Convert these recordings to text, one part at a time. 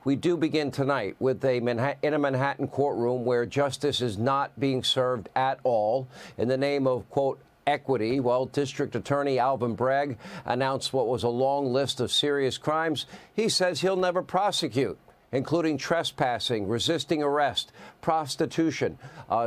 We do begin tonight with in a Manhattan courtroom where justice is not being served at all in the name of, quote, equity. Well, District Attorney Alvin Bragg announced what was a long list of serious crimes he says he'll never prosecute, including trespassing, resisting arrest, prostitution,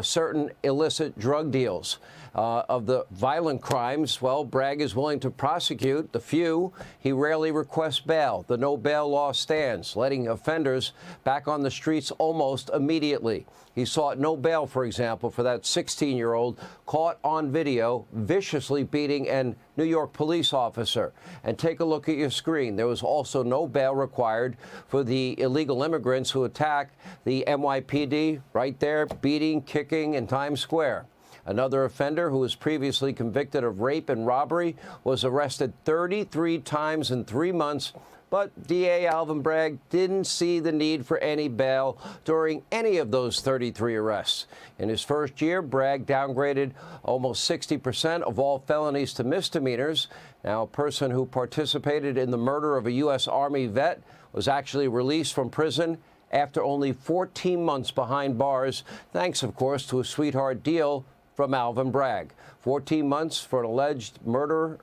certain illicit drug deals. Of the violent crimes, well, Bragg is willing to prosecute the few. He rarely requests bail. The no bail law stands, letting offenders back on the streets almost immediately. He sought no bail, for example, for that 16-year-old caught on video viciously beating a New York police officer. And take a look at your screen. There was also no bail required for the illegal immigrants who attacked the NYPD right there, beating, kicking in Times Square. Another offender who was previously convicted of rape and robbery was arrested 33 times in 3 months, but DA Alvin Bragg didn't see the need for any bail during any of those 33 arrests. In his first year, Bragg downgraded almost 60% of all felonies to misdemeanors. Now, a person who participated in the murder of a U.S. Army vet was actually released from prison after only 14 months behind bars, thanks, of course, to a sweetheart deal from Alvin Bragg. 14 months for an alleged murder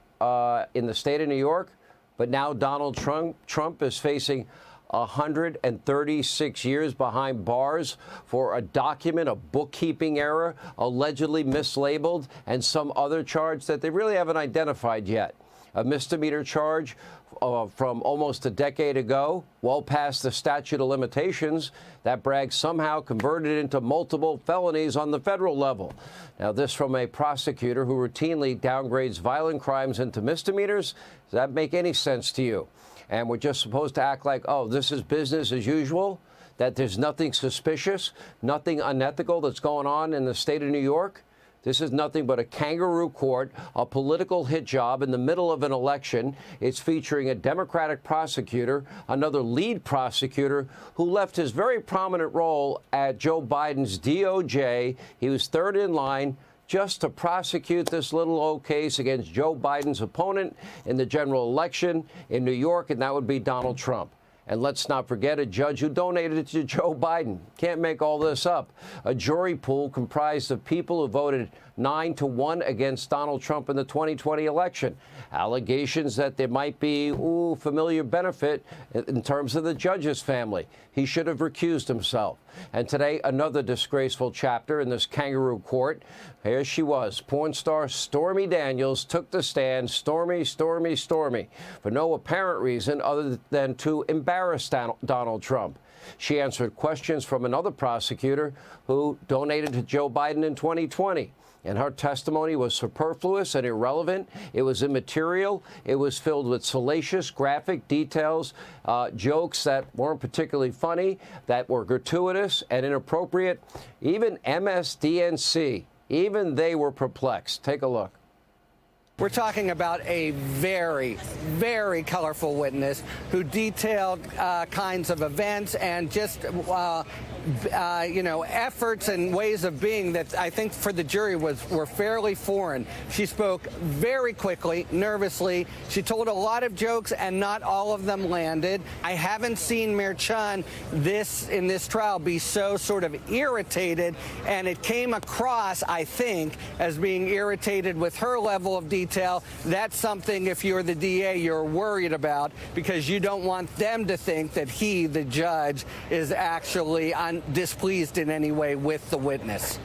in the state of New York. But now Donald Trump is facing 136 years behind bars for a document, a bookkeeping error, allegedly mislabeled, and some other charge that they really haven't identified yet. A misdemeanor charge from almost a decade ago, well past the statute of limitations, that Bragg somehow converted into multiple felonies on the federal level. Now, this from a prosecutor who routinely downgrades violent crimes into misdemeanors. Does that make any sense to you? And we're just supposed to act like, oh, this is business as usual, that there's nothing suspicious, nothing unethical that's going on in the state of New York? This is nothing but a kangaroo court, a political hit job in the middle of an election. It's featuring a Democratic prosecutor, another lead prosecutor, who left his very prominent role at Joe Biden's DOJ. He was third in line just to prosecute this little old case against Joe Biden's opponent in the general election in New York, and that would be Donald Trump. And let's not forget a judge who donated it to Joe Biden. Can't make all this up. A jury pool comprised of people who voted 9-1 against Donald Trump in the 2020 election. Allegations that there might be, familiar benefit in terms of the judge's family. He should have recused himself. And today, another disgraceful chapter in this kangaroo court. Here she was. Porn star Stormy Daniels took the stand. Stormy, for no apparent reason other than to embarrass Donald Trump. She answered questions from another prosecutor who donated to Joe Biden in 2020. And her testimony was superfluous and irrelevant. It was immaterial. It was filled with salacious, graphic details, jokes that weren't particularly funny, that were gratuitous and inappropriate. Even MSDNC, even they were perplexed. Take a look. We're talking about a very, very colorful witness who detailed kinds of events and just, efforts and ways of being that I think for the jury were fairly foreign. She spoke very quickly, nervously. She told a lot of jokes, and not all of them landed. I haven't seen Mayor Chun in this trial be so sort of irritated, and it came across, I think, as being irritated with her level of detail. That's something, if you're the DA, you're worried about, because you don't want them to think that he, the judge, is actually displeased in any way with the witness.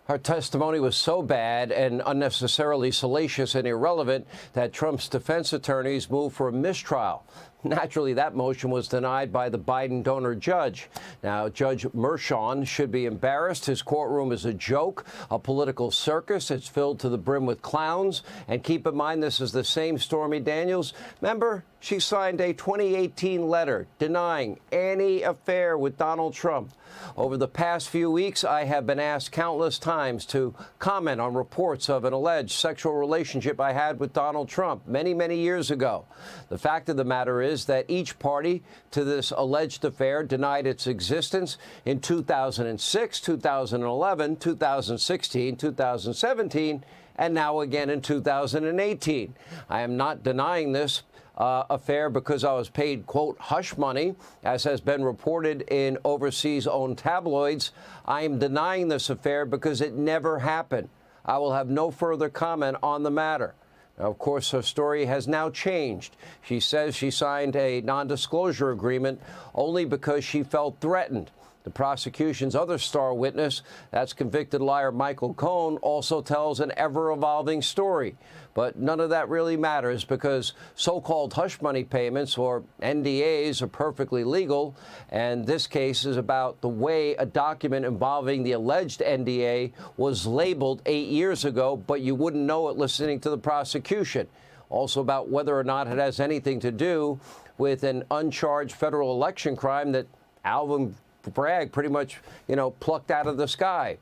Her testimony was so bad and unnecessarily salacious and irrelevant that Trump's defense attorneys moved for a mistrial. Naturally, that motion was denied by the Biden donor judge. Now, Judge Mershon should be embarrassed. His courtroom is a joke, a political circus. It's filled to the brim with clowns. And keep in mind, this is the same Stormy Daniels. Remember, she signed a 2018 letter denying any affair with Donald Trump. Over the past few weeks, I have been asked countless times to comment on reports of an alleged sexual relationship I had with Donald Trump many, many years ago. The fact of the matter is that each party to this alleged affair denied its existence in 2006, 2011, 2016, 2017, and now again in 2018. I am not denying this affair because I was paid, quote, hush money, as has been reported in overseas-owned tabloids. I am denying this affair because it never happened. I will have no further comment on the matter. Now, of course, her story has now changed. She says she signed a non-disclosure agreement only because she felt threatened. The prosecution's other star witness, that's convicted liar Michael Cohen, also tells an ever-evolving story. But none of that really matters because so-called hush money payments, or NDAs, are perfectly legal. And this case is about the way a document involving the alleged NDA was labeled 8 years ago, but you wouldn't know it listening to the prosecution. Also about whether or not it has anything to do with an uncharged federal election crime that Alvin Bragg pretty much, plucked out of the sky.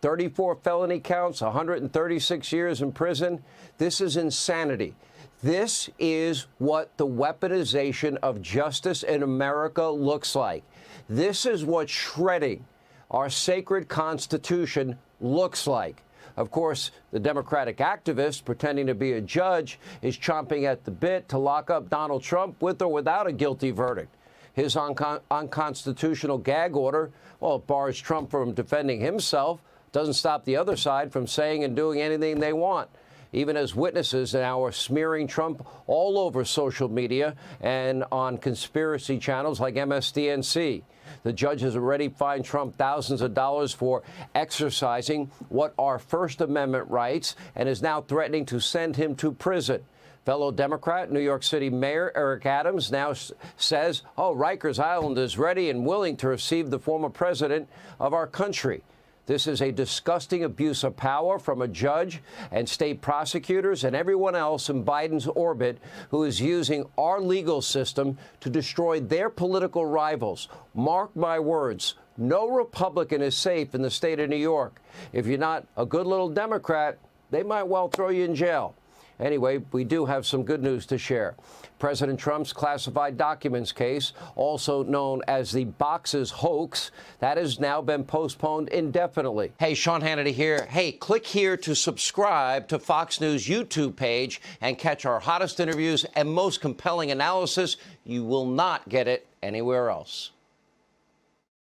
34 felony counts, 136 years in prison. This is insanity. This is what the weaponization of justice in America looks like. This is what shredding our sacred Constitution looks like. Of course, the Democratic activist pretending to be a judge is chomping at the bit to lock up Donald Trump with or without a guilty verdict. His unconstitutional gag order, well, it bars Trump from defending himself, doesn't stop the other side from saying and doing anything they want. Even as witnesses now are smearing Trump all over social media and on conspiracy channels like MSDNC. The judge has already fined Trump thousands of dollars for exercising what are First Amendment rights and is now threatening to send him to prison. Fellow Democrat, New York City Mayor Eric Adams now says, Rikers Island is ready and willing to receive the former president of our country. This is a disgusting abuse of power from a judge and state prosecutors and everyone else in Biden's orbit who is using our legal system to destroy their political rivals. Mark my words, no Republican is safe in the state of New York. If you're not a good little Democrat, they might well throw you in jail. Anyway, we do have some good news to share. President Trump's classified documents case, also known as the Boxes hoax, that has now been postponed indefinitely. Hey, Sean Hannity here. Hey, click here to subscribe to Fox News YouTube page and catch our hottest interviews and most compelling analysis. You will not get it anywhere else.